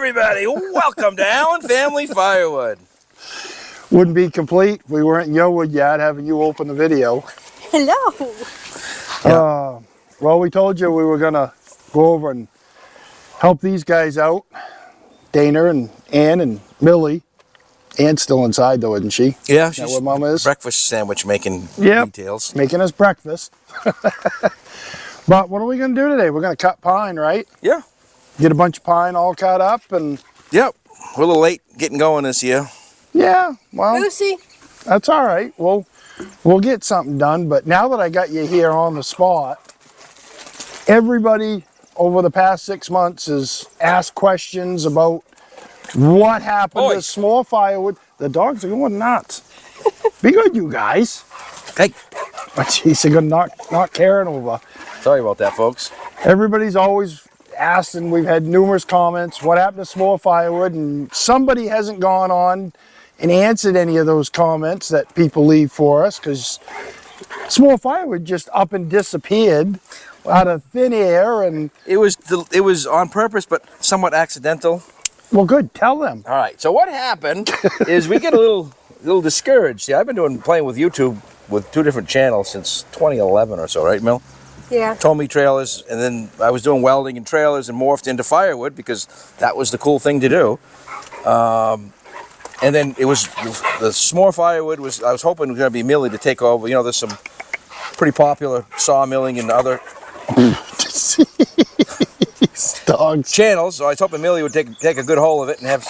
everybody. Welcome to Allen Family Firewood. Wouldn't be complete if we weren't in your wood yard having you open the video. Hello. Well, we told you we were going to go over and help these guys out. Dana and Ann and Millie. Ann's still inside though, isn't she? Yeah, Is that she's where Mama is? breakfast sandwich making Yep. details. Making us breakfast. But what are we going to do today? We're going to cut pine, right? Yeah. Get a bunch of pine all cut up and... Yep. We're a little late getting going this year. Yeah, well... Lucy. That's all right. We'll get something done. But now that I got you here on the spot, everybody over the past 6 months has asked questions about what happened to S'more Firewood. The dogs are going nuts. Be good, you guys. Hey. Jeez, they're going to knock Karen over. Sorry about that, folks. Everybody's always asked, and we've had numerous comments, what happened to S'more Firewood, and somebody hasn't gone on and answered any of those comments that people leave for us, because S'more Firewood just up and disappeared out of thin air. And it was on purpose, but somewhat accidental. Well, good. Tell them. All right. So what happened is we get a little discouraged. See, I've been playing with YouTube with 2 different channels since 2011 or so, right, Mil? Yeah. Told me trailers, and then I was doing welding and trailers and morphed into firewood because that was the cool thing to do. And then it was the S'more Firewood was, I was hoping it was going to be Millie to take over. You know, there's some pretty popular sawmilling and other Dogs. channels, so I was hoping Millie would take a good hold of it and have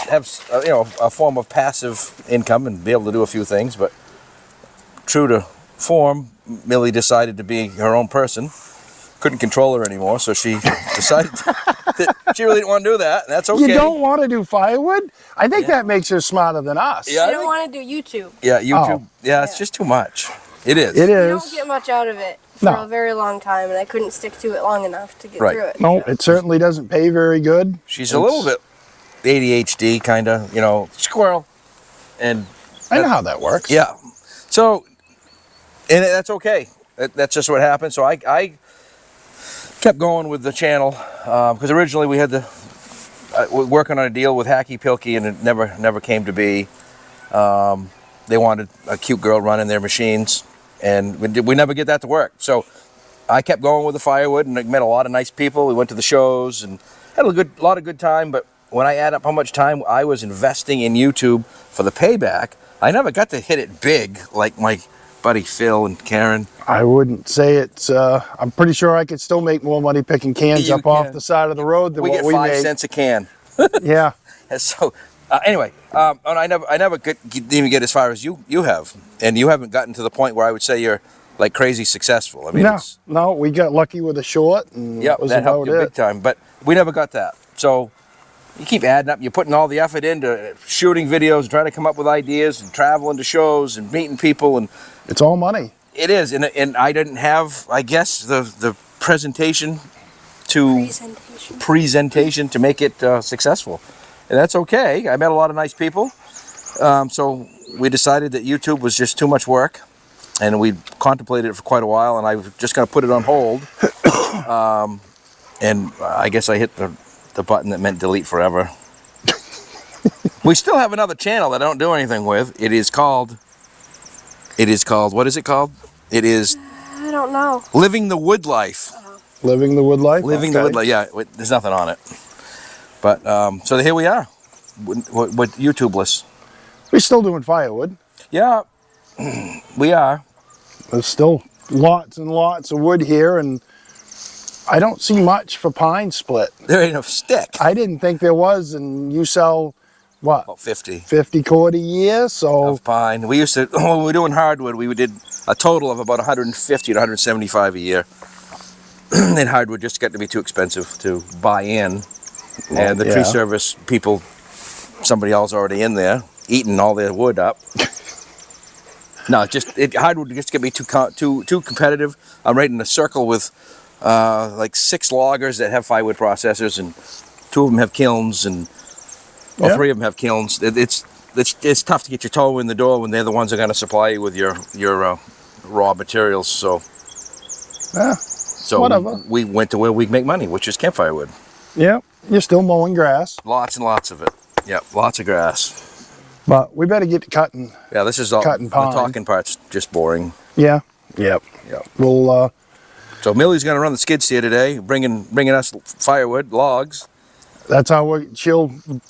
you know, a form of passive income and be able to do a few things. But true to form, Millie decided to be her own person. Couldn't control her anymore, so she decided that she really didn't want to do that, and that's okay. You don't want to do firewood? I think that makes her smarter than us. Yeah, I don't want to do YouTube. Yeah, YouTube. Yeah, it's just too much. It is. It You is. don't get much out of it for a very long time, and I couldn't stick to it long enough to get through it. No, it certainly doesn't pay very good. She's a little bit ADHD, kind of, you know, squirrel. And I know how that works. yeah. So, and that's okay. That's just what happened. So I kept going with the channel because originally we had working on a deal with Hacky Pilkey, and it never came to be. They wanted a cute girl running their machines, and we never get that to work. So I kept going with the firewood, and I met a lot of nice people. We went to the shows and had a lot of good time. But when I add up how much time I was investing in YouTube for the payback, I never got to hit it big like my buddy Phil and Karen. I wouldn't say it's, I'm pretty sure I could still make more money picking cans up off the side of the road than what we made. We get 5 cents a can. Yeah. And so anyway, and I never didn't even get as far as you have, and you haven't gotten to the point where I would say you're like crazy successful. I mean, no, we got lucky with a short, and yeah, was that about helped you big time. But we never got that. So you keep adding up. You're putting all the effort into shooting videos, and trying to come up with ideas, and traveling to shows, and meeting people, and it's all money. It is, and I didn't have, I guess, the presentation to make it successful. And that's okay. I met a lot of nice people. So we decided that YouTube was just too much work, and we contemplated it for quite a while, and I was just going to put it on hold. And I guess I hit the button that meant delete forever. We still have another channel that I don't do anything with. It is called, what is it called? It is... I don't know. Living the Wood Life. Living the Wood Life? Living the Wood Life, yeah. There's nothing on it. But, so here we are, with YouTubeless. We're still doing firewood. Yeah, we are. There's still lots and lots of wood here, and I don't see much for pine split. There ain't no stick. I didn't think there was, and you sell, what? About 50. 50 cord a year, so... Of pine. We used to, when we were doing hardwood, we did a total of about 150 to 175 a year. And hardwood just got to be too expensive to buy in. And the tree service people, somebody else already in there, eating all their wood up. No, hardwood just get me too competitive. I'm right in a circle with like 6 loggers that have firewood processors, and 2 of them have kilns, and 3 of them have kilns. It's tough to get your toe in the door when they're the ones that are going to supply you with your raw materials. So whatever. We went to where we make money, which is campfire wood. Yeah. You're still mowing grass, Lots and lots of it. Yep, lots of grass. but we better get to cutting. Yeah, this is all, Cutting the pine. talking part's just boring. Yeah. Yep. Yep. We'll, So Millie's gonna run the skid steer today, bringing us firewood, logs. that's how she'll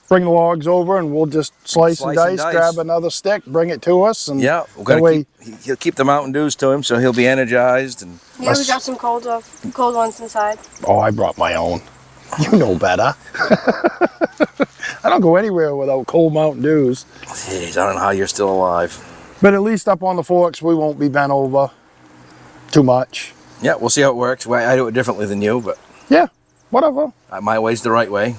bring the logs over and we'll just slice and dice, grab another stick, bring it to us. And Yeah, we're that gonna way, he'll keep the Mountain Dews to him, so he'll be energized. And Yeah, we got some cold ones inside. oh, I brought my own. You know better. I don't go anywhere without cold Mountain Dews. Jeez, I don't know how you're still alive. But at least up on the forks, we won't be bent over too much. Yeah, we'll see how it works. I do it differently than you, but Yeah, whatever. my way's the right way.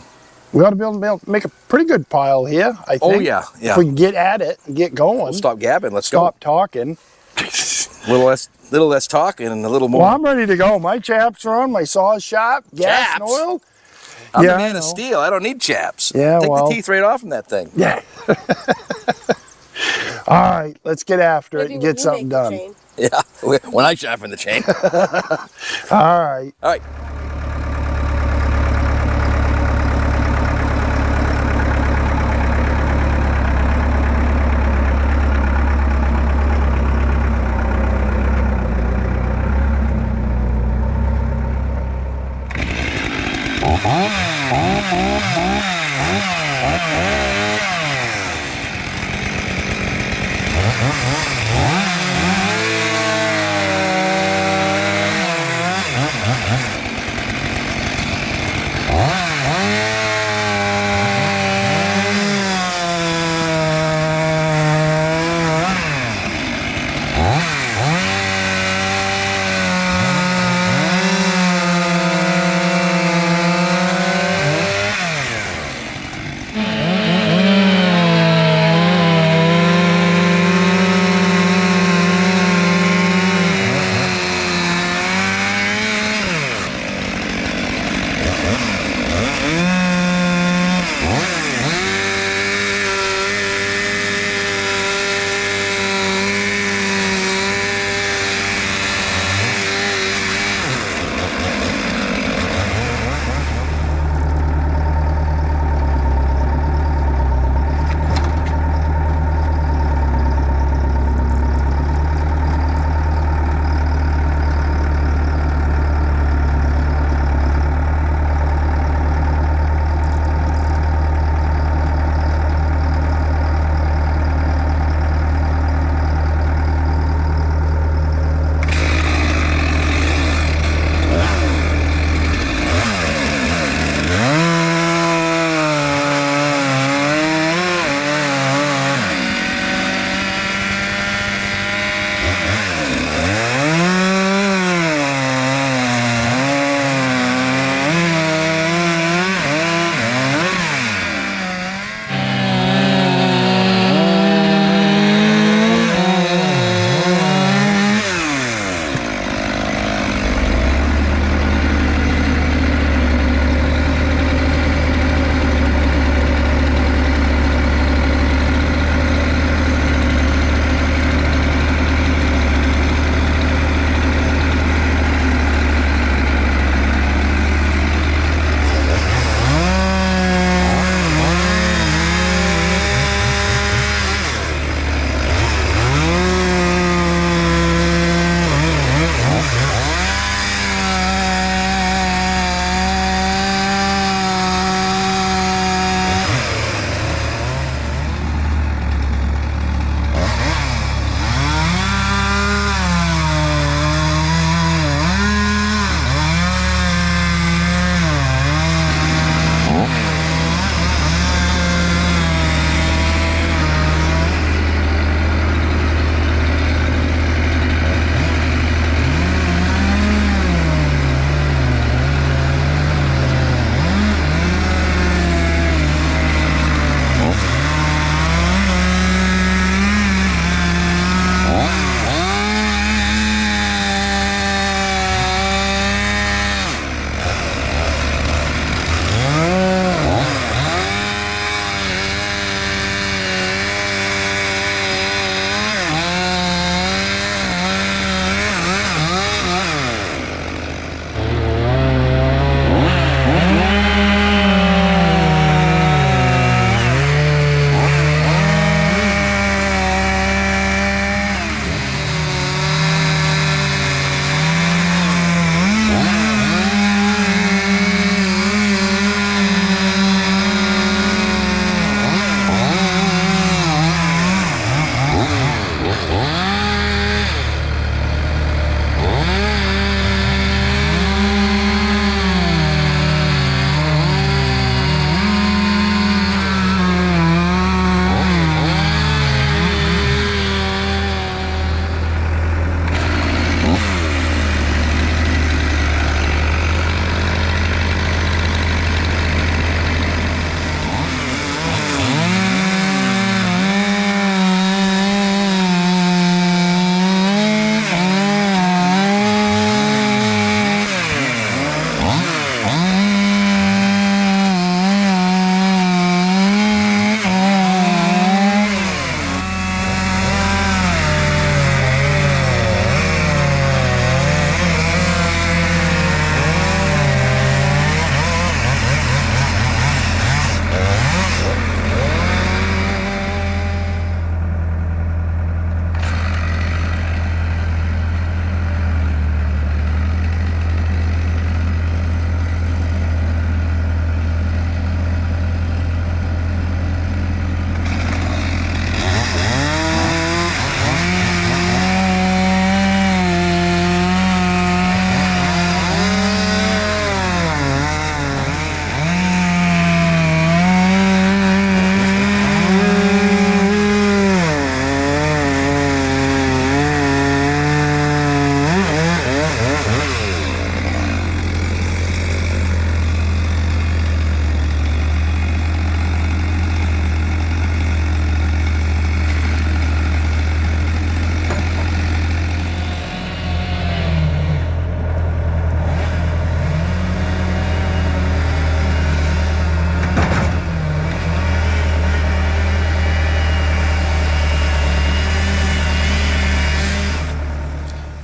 We ought to be able to make a pretty good pile here, I think. Oh yeah, yeah. If we can get at it and get going. We'll stop gabbing. Let's Stop talking. go. Little less talking and a little more. Well, I'm ready to go. My chaps are on. My saw's sharp. Gas and Chaps? oil. I'm Yeah, a man I of know. steel. I don't need chaps. Yeah, Take well. the teeth right off from that thing. Yeah. All right, let's get after it Maybe and when get you something make the done. chain. Yeah, when I sharpen the chain. All right. All right.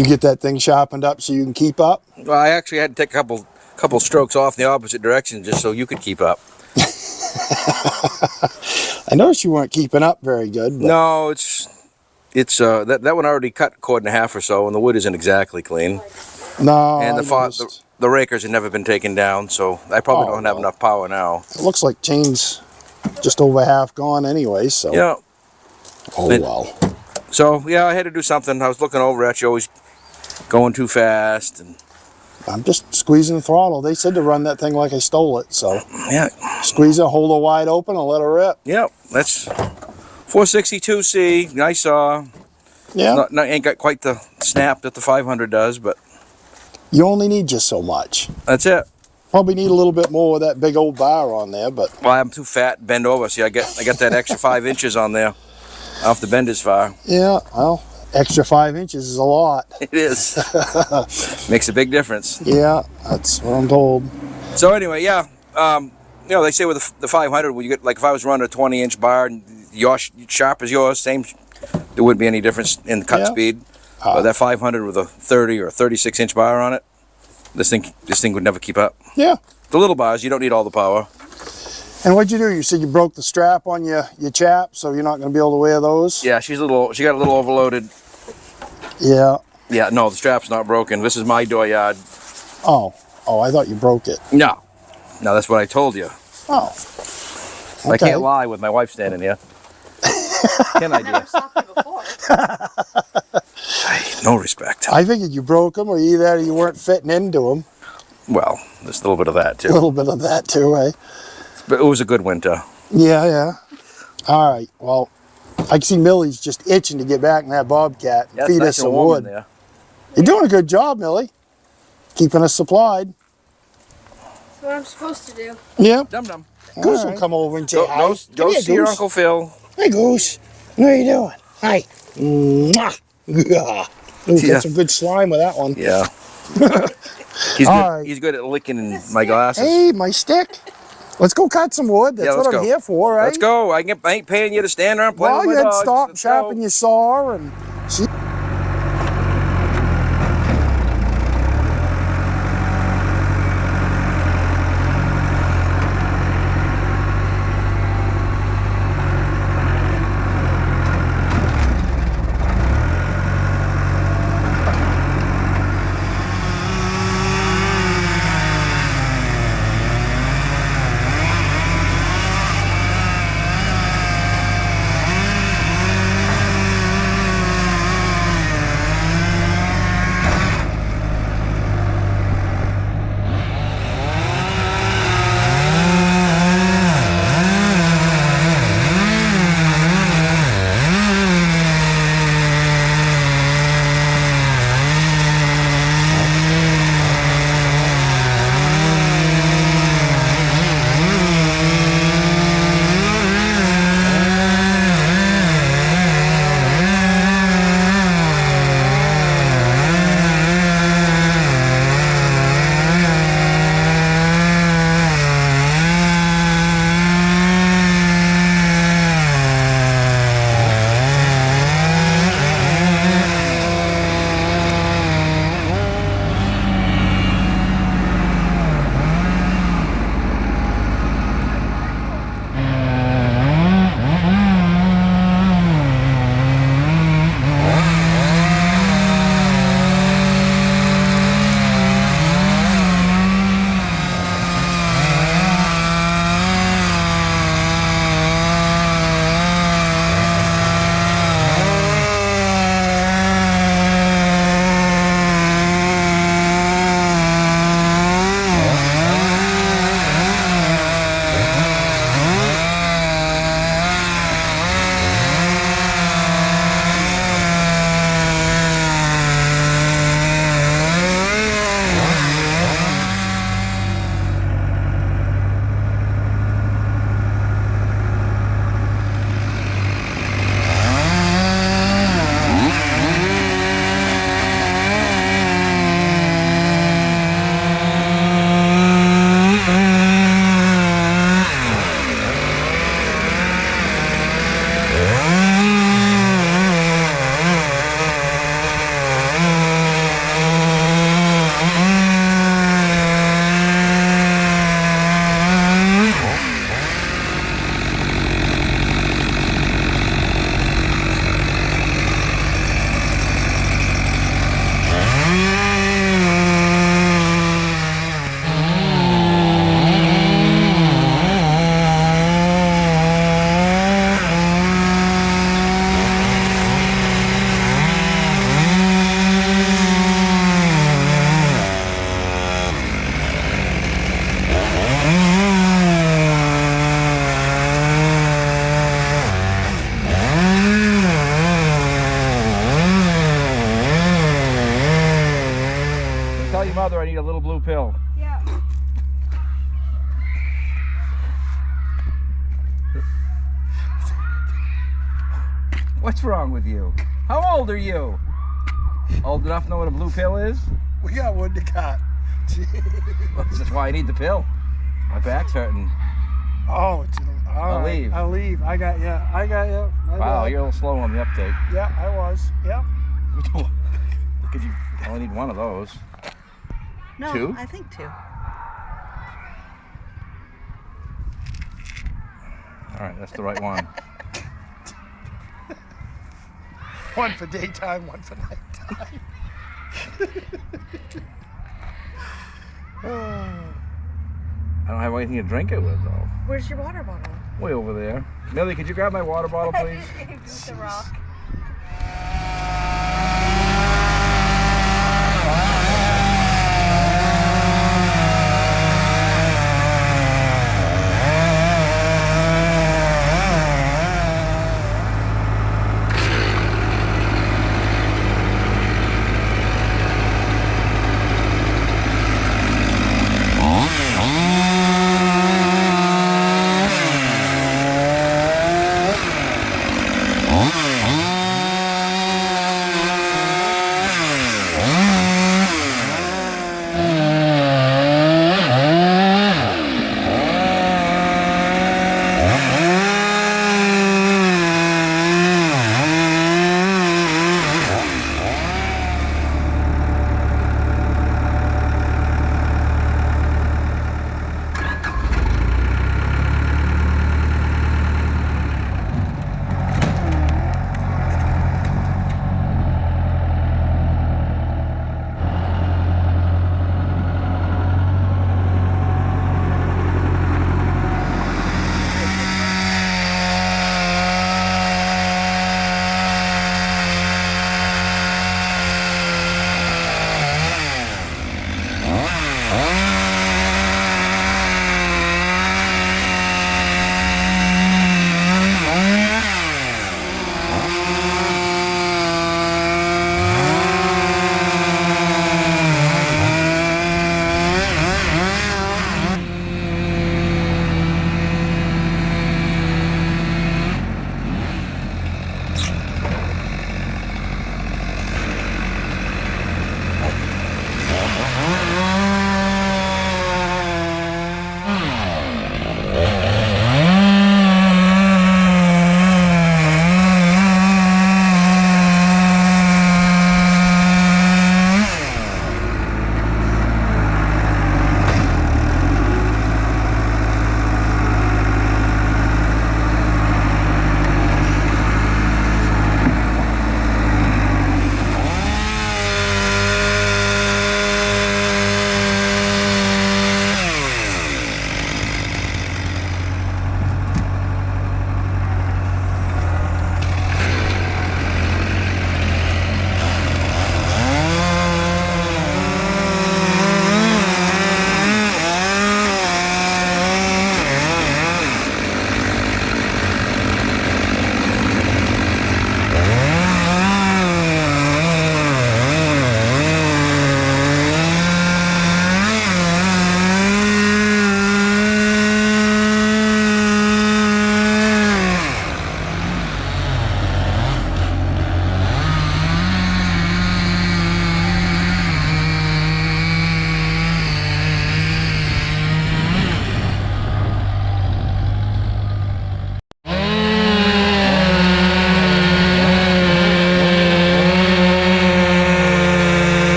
Did you get that thing sharpened up so you can keep up? Well, I actually had to take a couple strokes off in the opposite direction just so you could keep up. I noticed you weren't keeping up very good. But... No, it's that one already cut a cord and a half or so, and the wood isn't exactly clean. No, And the rakers have never been taken down, so I probably don't have enough power now. It looks like chain's just over half gone anyway, so. Yeah. Oh, well. So, yeah, I had to do something. I was looking over at you, always going too fast. And I'm just squeezing the throttle. They said to run that thing like I stole it, so. Yeah. Squeeze it, hold her wide open, and let her rip. Yeah, that's 462C, nice saw. Yeah. Ain't got quite the snap that the 500 does, but You only need just so much. that's it. Probably need a little bit more of that big old bar on there, but. Well, I'm too fat to bend over. See, I got that extra 5 inches on there. I don't have to bend as far. Yeah, well, extra 5 inches is a lot. It is. Makes a big difference. Yeah, that's what I'm told. So anyway, yeah. You know, they say with the 500, when you get, like, if I was running a 20-inch bar and yours sharp as yours, same, there wouldn't be any difference in the cut speed. But that 500 with a 30 or 36-inch bar on it, this thing would never keep up. Yeah. The little bars, you don't need all the power. And what'd you do? You said you broke the strap on your chap, so you're not going to be able to wear those? Yeah, she got a little overloaded. Yeah. Yeah, no, the strap's not broken. This is my dooryard. Oh, I thought you broke it. No, that's what I told you. Oh. I can't lie with my wife standing here. Can I, dear? No respect. I figured you broke them, or either you weren't fitting into them. Well, there's a little bit of that, too. A little bit of that, too, eh? But it was a good winter. Yeah. All right, well, I can see Millie's just itching to get back in that bobcat and feed us some wood. There. You're doing a good job, Millie. Keeping us supplied. That's what I'm supposed to do. Yeah. Dum-dum. Goose will come over and say hi. Go see your Uncle Phil. Hey, Goose. What are you doing? Hi. Mwah. Yeah. Ooh, got some good slime with that one. Yeah. He's good at licking in my glasses. Hey, my stick. Let's go cut some wood. That's what I'm here for, right? Let's go. I ain't paying you to stand there and play with my dogs. Well, you had stop and sharpen your saw and... Tell your mother I need a little blue pill. Yeah. What's wrong with you? How old are you? Old enough to know what a blue pill is? We got one to cut. Well, this is why I need the pill. My back's hurting. Oh, I'll leave. I'll leave. I got you. Wow, you're a little slow on the uptake. Yeah, I was. Yeah. Could you only need one of those? No, Two? I think 2. All right, that's the right one. One for daytime, one for nighttime. I don't have anything to drink it with, though. Where's your water bottle? Way over there. Millie, could you grab my water bottle, please? With the rock. Oh.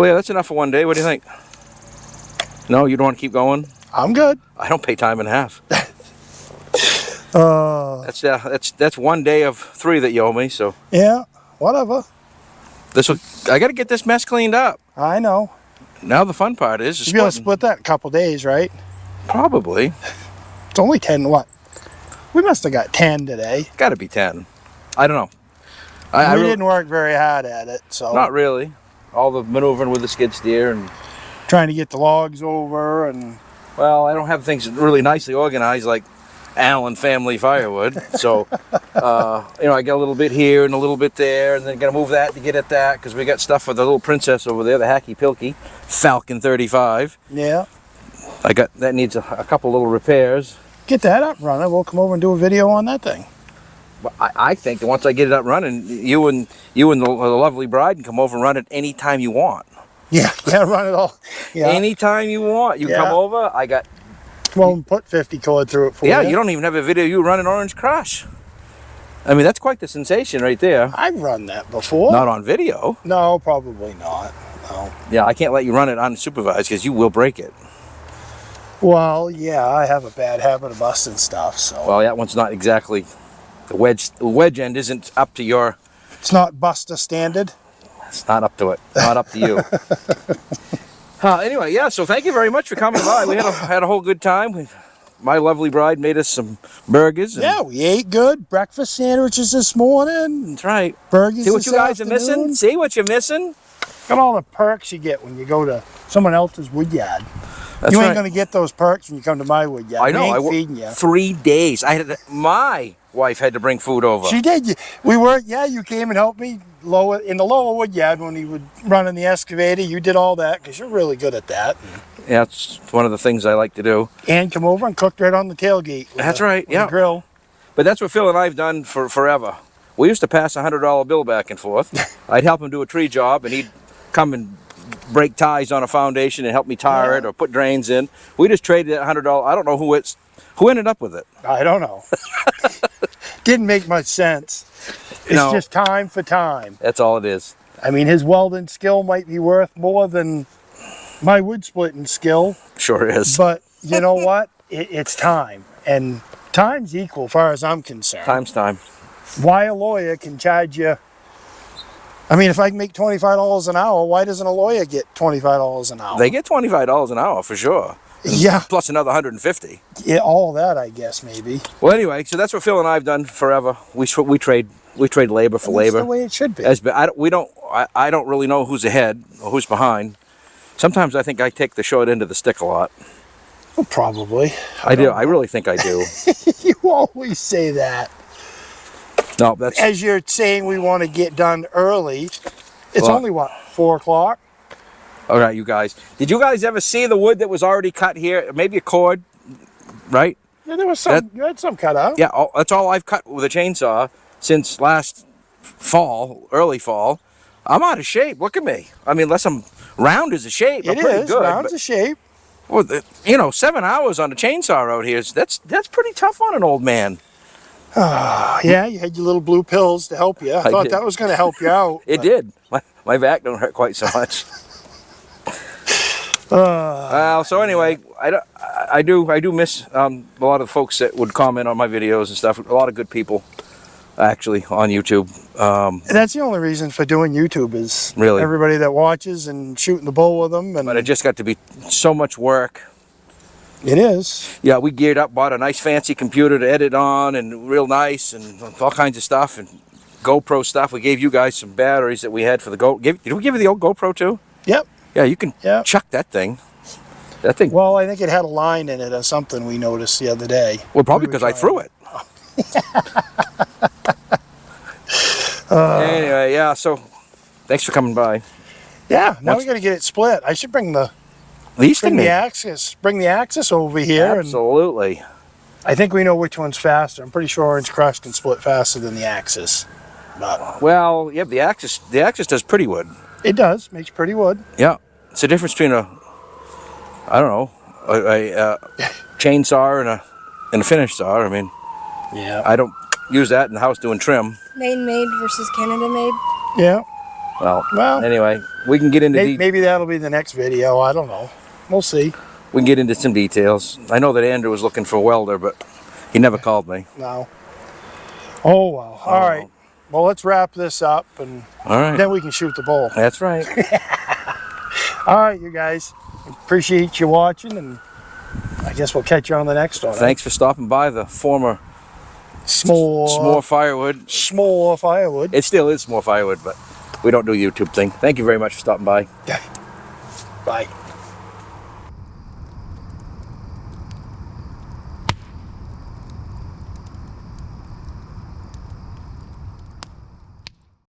Well, yeah, that's enough for one day. What do you think? No, you don't want to keep going? I'm good. I don't pay time and a half. That's 1 day of 3 that you owe me. So Yeah, whatever. I got to get this mess cleaned up. I know. Now the fun part is You'll be able to split that in a couple days, right? Probably. It's only 10, what? We must have got 10 today. Got to be 10. I don't know. We didn't work very hard at it, so. Not really. All the maneuvering with the skid steer and. Trying to get the logs over and. Well, I don't have things really nicely organized like Allen Family Firewood. So, I got a little bit here and a little bit there, and then got to move that to get at that because we got stuff for the little princess over there, the Hacky Pilky Falcon 35. Yeah. That needs a couple little repairs. Get that up running. We'll come over and do a video on that thing. But I think that once I get it up running, you and the lovely bride can come over and run it anytime you want. Yeah, run it all. Yeah. Anytime you want, you come over. Well, put 50 cord through it for you. Yeah, you don't even have a video of you running Orange Crush. I mean, that's quite the sensation right there. I've run that before. Not on video. No, probably not. No. Yeah, I can't let you run it unsupervised because you will break it. Well, yeah, I have a bad habit of busting stuff, so. Well, that one's not exactly the wedge end isn't up to your. It's not Buster standard. It's not up to it. Not up to you. Anyway, yeah. So thank you very much for coming by. We had a whole good time. My lovely bride made us some burgers. Yeah, we ate good. Breakfast sandwiches this morning. That's right. Burgers. See what you guys are missing? See what you're missing? Got all the perks you get when you go to someone else's wood yard. That's you ain't right. going to get those perks when you come to my wood yard. I know. We I ain't worked feeding you. 3 days. My wife had to bring food over. She did. We were. Yeah, you came and helped me in the lower wood yard when he would run in the excavator. You did all that because you're really good at that. Yeah, it's one of the things I like to do. And come over and cooked right on the tailgate. That's right. Yeah. Grill. But that's what Phil and I've done for forever. We used to pass a $100 bill back and forth. I'd help him do a tree job, and he'd come and break ties on a foundation and help me tire it or put drains in. We just traded that $100. I don't know who ended up with it. I don't know. Didn't make much sense. It's just time for time. That's all it is. I mean, his welding skill might be worth more than my wood splitting skill. Sure is. But you know what? It's time. And time's equal as far as I'm concerned. Time's time. Why a lawyer can charge you... I mean, if I can make $25 an hour, why doesn't a lawyer get $25 an hour? They get $25 an hour for sure. Yeah. Plus another $150. Yeah, all that, I guess, maybe. Well, anyway, so that's what Phil and I've done forever. We trade labor for labor. That's the way it should be. I don't really know who's ahead or who's behind. Sometimes I think I take the short end of the stick a lot. Well, probably. I do. I really think I do. You always say that. No, that's... As you're saying we want to get done early. It's only, what, 4 o'clock? All right, you guys. Did you guys ever see the wood that was already cut here? Maybe a cord, right? Yeah, there was some. You had some cut out. Yeah, that's all I've cut with a chainsaw since last fall, early fall. I'm out of shape. Look at me. I mean, unless I'm round as a shape, I'm pretty good. Round's a shape. Well, 7 hours on a chainsaw out here, that's pretty tough on an old man. Yeah, you had your little blue pills to help you. I thought did. that was going to help you out. It did. My back don't hurt quite so much. So anyway, I do miss a lot of the folks that would comment on my videos and stuff. A lot of good people, actually, on YouTube. That's the only reason for doing YouTube is really everybody that watches and shooting the bull with them. But it just got to be so much work. It is. Yeah, we geared up, bought a nice fancy computer to edit on, and real nice, and all kinds of stuff, and GoPro stuff. We gave you guys some batteries that we had for the Did we give you the old GoPro too? Yep. Yeah, you can chuck that thing. That thing. Well, I think it had a line in it or something we noticed the other day. Well, probably because I threw it. Anyway, yeah, so thanks for coming by. Yeah, now we got to get it split. I should bring the axis over here. Absolutely. And I think we know which one's faster. I'm pretty sure Orange Crush can split faster than the axis. But well, yeah, the axis does pretty wood. It does. Makes pretty wood. Yeah. It's the difference between a chainsaw and a finish saw. I mean, yeah. I don't use that in the house doing trim. Maine made versus Canada made. Yeah. Well, anyway, we can get into maybe that'll be the next video. I don't know. We'll see. we can get into some details. I know that Andrew was looking for a welder, but he never called me. No. Oh, well. All right. Well, let's wrap this up, and All right. then we can shoot the bull. That's right. All right, you guys. Appreciate you watching, and I guess we'll catch you on the next one. Thanks for stopping by the former S'more Firewood. S'more Firewood. It still is S'more Firewood, but we don't do a YouTube thing. Thank you very much for stopping by. Bye.